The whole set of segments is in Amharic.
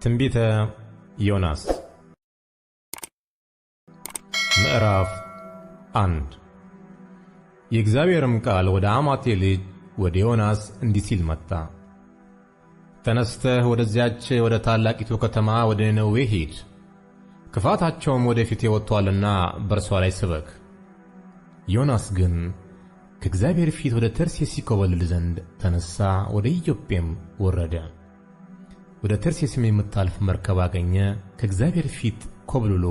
ትንቢተ ዮናስ ምዕራፍ 1 የእግዚአብሔርም ቃል ወደ አማቴ ልጅ ወደ ዮናስ እንዲህ ሲል መጣ። ተነስተህ ወደዚያች ወደ ታላቂቱ ከተማ ወደ ነነዌ ሂድ፣ ክፋታቸውም ወደፊት ወጥቷልና በእርሷ ላይ ስበክ። ዮናስ ግን ከእግዚአብሔር ፊት ወደ ተርሴስ ይኮበልል ዘንድ ተነሣ፣ ወደ ኢዮጴም ወረደ። ወደ ተርሴስም የምታልፍ መርከብ አገኘ። ከእግዚአብሔር ፊት ኮብልሎ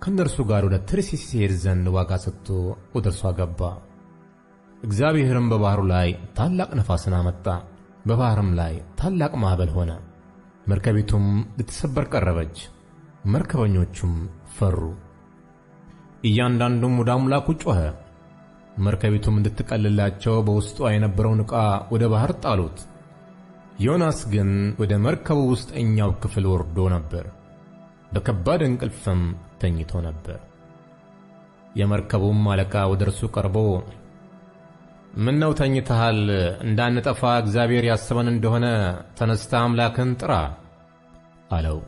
ከእነርሱ ጋር ወደ ተርሴስ ይሄድ ዘንድ ዋጋ ሰጥቶ ወደ እርሷ ገባ። እግዚአብሔርም በባሕሩ ላይ ታላቅ ነፋስን አመጣ፣ በባሕርም ላይ ታላቅ ማዕበል ሆነ። መርከቢቱም ልትሰበር ቀረበች፣ መርከበኞቹም ፈሩ። እያንዳንዱም ወደ አምላኩ ጮኸ። መርከቢቱም እንድትቀልላቸው በውስጧ የነበረውን ዕቃ ወደ ባሕር ጣሉት። ዮናስ ግን ወደ መርከቡ ውስጠኛው ክፍል ወርዶ ነበር፣ በከባድ እንቅልፍም ተኝቶ ነበር። የመርከቡም አለቃ ወደ እርሱ ቀርቦ ምነው ተኝተሃል? እንዳንጠፋ እግዚአብሔር ያሰበን እንደሆነ ተነስተ አምላክን ጥራ አለው።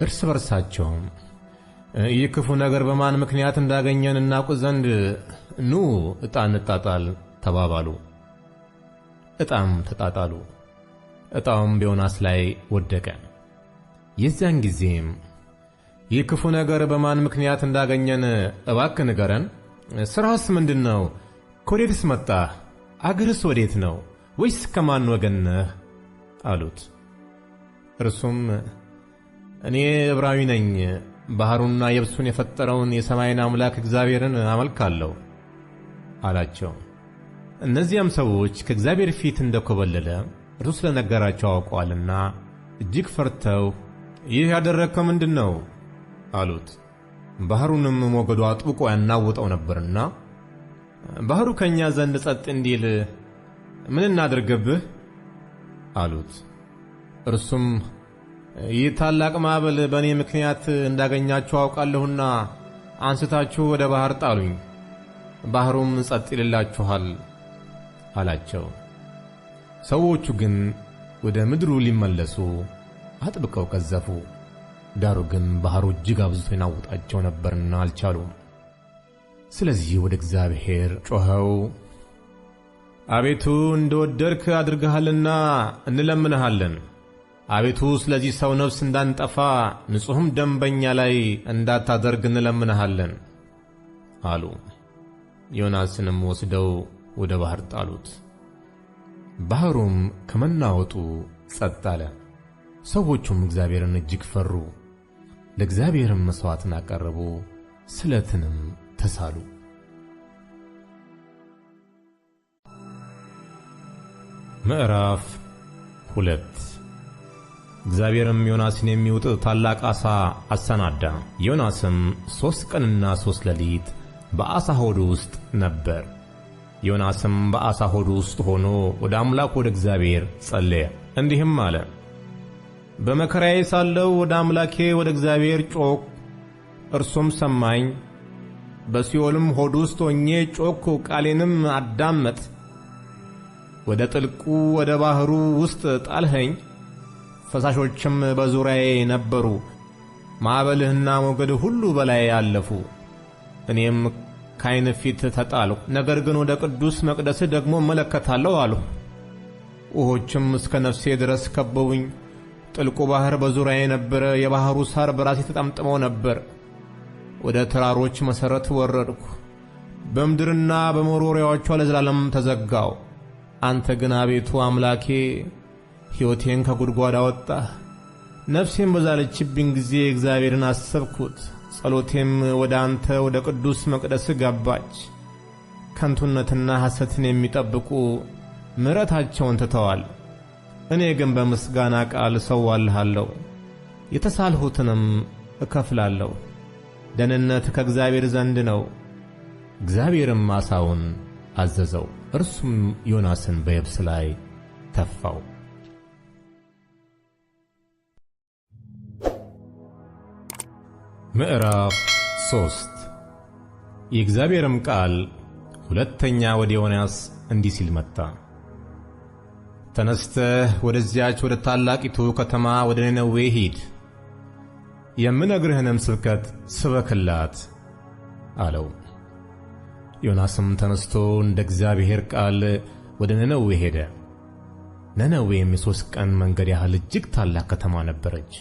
እርስ በርሳቸውም ይህ ክፉ ነገር በማን ምክንያት እንዳገኘን እናውቅ ዘንድ ኑ ዕጣ እንጣጣል ተባባሉ። ዕጣም ተጣጣሉ። ዕጣውም በዮናስ ላይ ወደቀ። የዚያን ጊዜም ይህ ክፉ ነገር በማን ምክንያት እንዳገኘን እባክህ ንገረን። ሥራህስ ምንድን ነው? ከወዴትስ መጣህ? አገርስ ወዴት ነው? ወይስ ከማን ወገን ነህ? አሉት። እርሱም እኔ ዕብራዊ ነኝ፣ ባሕሩንና የብሱን የፈጠረውን የሰማይን አምላክ እግዚአብሔርን አመልካለሁ አላቸው። እነዚያም ሰዎች ከእግዚአብሔር ፊት እንደኮበለለ እርሱ ስለነገራቸው አውቀዋልና እጅግ ፈርተው ይህ ያደረግከው ምንድን ነው አሉት። ባሕሩንም ሞገዱ አጥብቆ ያናውጠው ነበርና ባሕሩ ከእኛ ዘንድ ጸጥ እንዲል ምን እናድርግብህ አሉት። እርሱም ይህ ታላቅ ማዕበል በእኔ ምክንያት እንዳገኛችሁ አውቃለሁና አንስታችሁ ወደ ባሕር ጣሉኝ፣ ባሕሩም ጸጥ ይልላችኋል አላቸው። ሰዎቹ ግን ወደ ምድሩ ሊመለሱ አጥብቀው ቀዘፉ። ዳሩ ግን ባሕሩ እጅግ አብዝቶ ይናውጣቸው ነበርና አልቻሉም። ስለዚህ ወደ እግዚአብሔር ጮኸው አቤቱ እንደወደድክ አድርገሃልና እንለምንሃለን። አቤቱ ስለዚህ ሰው ነፍስ እንዳንጠፋ ንጹሕም ደም በእኛ ላይ እንዳታደርግ እንለምንሃለን አሉ። ዮናስንም ወስደው ወደ ባሕር ጣሉት። ባሕሩም ከመናወጡ ጸጥ አለ። ሰዎቹም እግዚአብሔርን እጅግ ፈሩ፣ ለእግዚአብሔርም መሥዋዕትን አቀረቡ፣ ስለትንም ተሳሉ። ምዕራፍ 2 እግዚአብሔርም ዮናስን የሚውጥ ታላቅ ዓሣ አሰናዳ። ዮናስም 3 ቀንና 3 ሌሊት በዓሣ ሆድ ውስጥ ነበር። ዮናስም በዓሣ ሆድ ውስጥ ሆኖ ወደ አምላኩ ወደ እግዚአብሔር ጸለየ፣ እንዲህም አለ። በመከራዬ ሳለሁ ወደ አምላኬ ወደ እግዚአብሔር ጮኽሁ፣ እርሱም ሰማኝ። በሲኦልም ሆድ ውስጥ ሆኜ ጮኽሁ፣ ቃሌንም አዳመጥ። ወደ ጥልቁ ወደ ባሕሩ ውስጥ ጣልኸኝ፣ ፈሳሾችም በዙሪያዬ ነበሩ። ማዕበልህና ሞገድህ ሁሉ በላዬ አለፉ። እኔም ከዓይን ፊት ተጣልሁ፣ ነገር ግን ወደ ቅዱስ መቅደስህ ደግሞ እመለከታለሁ አልሁ። ውኆችም እስከ ነፍሴ ድረስ ከበቡኝ። ጥልቁ ባሕር በዙሪያዬ ነበረ፣ የባሕሩ ሣር በራሴ ተጠምጥመው ነበር። ወደ ተራሮች መሠረት ወረድሁ፣ በምድርና በመወርወሪያዎቿ ለዘላለም ተዘጋሁ። አንተ ግን አቤቱ አምላኬ ሕይወቴን ከጕድጓድ አወጣህ። ነፍሴም በዛለችብኝ ጊዜ እግዚአብሔርን አሰብኩት። ጸሎቴም ወደ አንተ ወደ ቅዱስ መቅደስህ ገባች። ከንቱነትና ሐሰትን የሚጠብቁ ምሕረታቸውን ትተዋል። እኔ ግን በምስጋና ቃል እሠዋልሃለሁ፣ የተሳልሁትንም እከፍላለሁ። ደህንነት ከእግዚአብሔር ዘንድ ነው። እግዚአብሔርም ዓሣውን አዘዘው፣ እርሱም ዮናስን በየብስ ላይ ተፋው። ምዕራፍ 3 የእግዚአብሔርም ቃል ሁለተኛ ወደ ዮናስ እንዲህ ሲል መጣ። ተነስተህ ወደዚያች ወደ ታላቂቱ ከተማ ወደ ነነዌ ሂድ፣ የምነግርህንም ስብከት ስበክላት አለው። ዮናስም ተነስቶ እንደ እግዚአብሔር ቃል ወደ ነነዌ ሄደ። ነነዌም የ3 ቀን መንገድ ያህል እጅግ ታላቅ ከተማ ነበረች።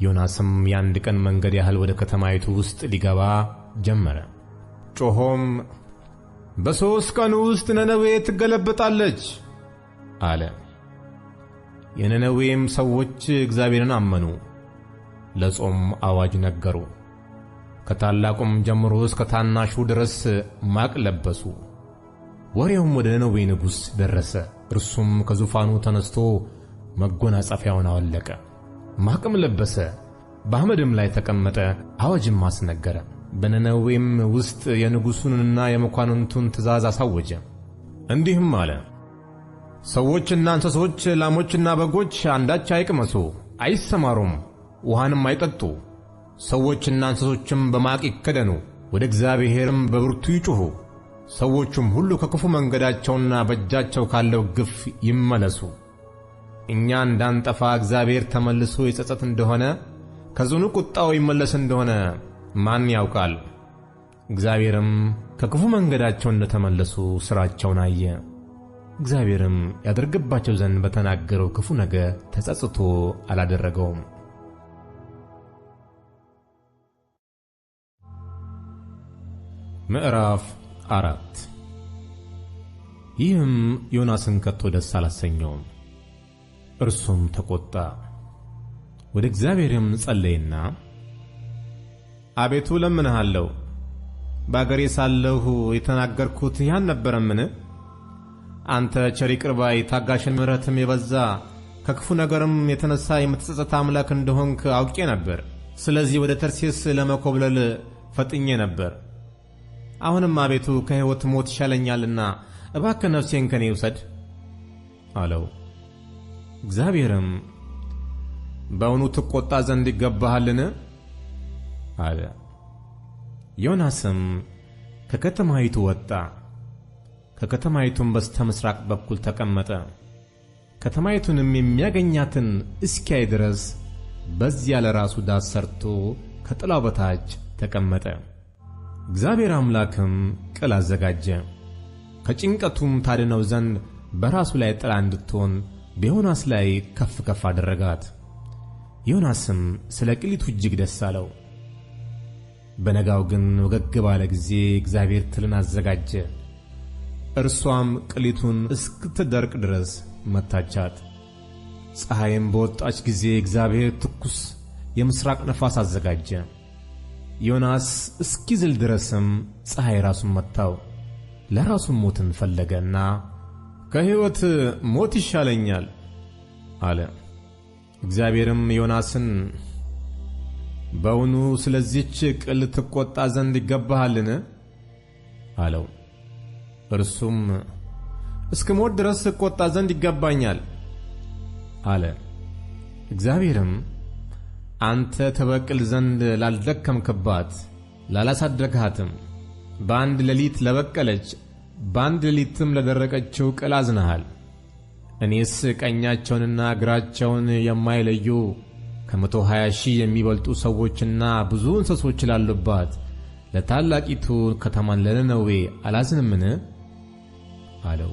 ዮናስም የ1 ቀን መንገድ ያህል ወደ ከተማይቱ ውስጥ ሊገባ ጀመረ። ጮኾም በ3 ቀን ውስጥ ነነዌ ትገለበጣለች አለ። የነነዌም ሰዎች እግዚአብሔርን አመኑ፣ ለጾም አዋጅ ነገሩ። ከታላቁም ጀምሮ እስከ ታናሹ ድረስ ማቅ ለበሱ። ወሬውም ወደ ነነዌ ንጉሥ ደረሰ። እርሱም ከዙፋኑ ተነስቶ መጎናጸፊያውን አወለቀ፣ ማቅም ለበሰ፣ በአመድም ላይ ተቀመጠ፣ አዋጅም አስነገረ። በነነዌም ውስጥ የንጉሡንና የመኳንንቱን ትእዛዝ አሳወጀ። እንዲህም አለ፣ ሰዎችና እንስሶች፣ ላሞችና በጎች አንዳች አይቅመሱ፣ አይሰማሩም፣ ውሃንም አይጠጡ። ሰዎችና እንስሶችም በማቅ ይከደኑ፣ ወደ እግዚአብሔርም በብርቱ ይጩኹ። ሰዎቹም ሁሉ ከክፉ መንገዳቸውና በእጃቸው ካለው ግፍ ይመለሱ። እኛ እንዳንጠፋ እግዚአብሔር ተመልሶ ይጸጸት እንደሆነ ከጽኑ ቁጣው ይመለስ እንደሆነ ማን ያውቃል? እግዚአብሔርም ከክፉ መንገዳቸው እንደተመለሱ ሥራቸውን አየ። እግዚአብሔርም ያደርግባቸው ዘንድ በተናገረው ክፉ ነገር ተጸጽቶ አላደረገውም። ምዕራፍ 4 ይህም ዮናስን ከቶ ደስ አላሰኘውም። እርሱም ተቆጣ። ወደ እግዚአብሔርም ጸለየና አቤቱ እለምንሃለሁ፣ በአገሬ ሳለሁ የተናገርኩት ያን ነበረምን? አንተ ቸር ይቅር ባይ፣ ታጋሽን፣ ምሕረትም የበዛ ከክፉ ነገርም የተነሳ የምትጸጸት አምላክ እንደሆንክ አውቄ ነበር። ስለዚህ ወደ ተርሴስ ለመኮብለል ፈጥኜ ነበር። አሁንም አቤቱ ከሕይወት ሞት ይሻለኛልና እባክህ ነፍሴን ከኔ ውሰድ አለው። እግዚአብሔርም በእውኑ ትቈጣ ዘንድ ይገባሃልን? አለ። ዮናስም ከከተማይቱ ወጣ፣ ከከተማይቱም በስተ ምሥራቅ በኩል ተቀመጠ። ከተማይቱንም የሚያገኛትን እስኪያይ ድረስ በዚያ ለራሱ ዳስ ሰርቶ ከጥላው በታች ተቀመጠ። እግዚአብሔር አምላክም ቅል አዘጋጀ፣ ከጭንቀቱም ታድነው ዘንድ በራሱ ላይ ጥላ እንድትሆን በዮናስ ላይ ከፍ ከፍ አደረጋት። ዮናስም ስለ ቅሊቱ እጅግ ደስ አለው። በነጋው ግን ወገግ ባለ ጊዜ እግዚአብሔር ትልን አዘጋጀ፣ እርሷም ቅሊቱን እስክትደርቅ ድረስ መታቻት። ፀሐይም በወጣች ጊዜ እግዚአብሔር ትኩስ የምሥራቅ ነፋስ አዘጋጀ። ዮናስ እስኪዝል ድረስም ፀሐይ ራሱን መታው። ለራሱም ሞትን ፈለገና ከሕይወት ሞት ይሻለኛል አለ። እግዚአብሔርም ዮናስን በውኑ ስለዚህች ቅል ትቈጣ ዘንድ ይገባሃልን? አለው። እርሱም እስከ ሞት ድረስ እቈጣ ዘንድ ይገባኛል አለ። እግዚአብሔርም አንተ ተበቅል ዘንድ ላልደከምክባት ላላሳደግሃትም በአንድ ሌሊት ለበቀለች በአንድ ሌሊትም ለደረቀችው ቅል አዝነሃል። እኔስ ቀኛቸውንና እግራቸውን የማይለዩ 120,000 የሚበልጡ ሰዎችና ብዙ እንስሶች ላሉባት ለታላቂቱ ከተማን ለነነዌ አላዝንምን? አለው።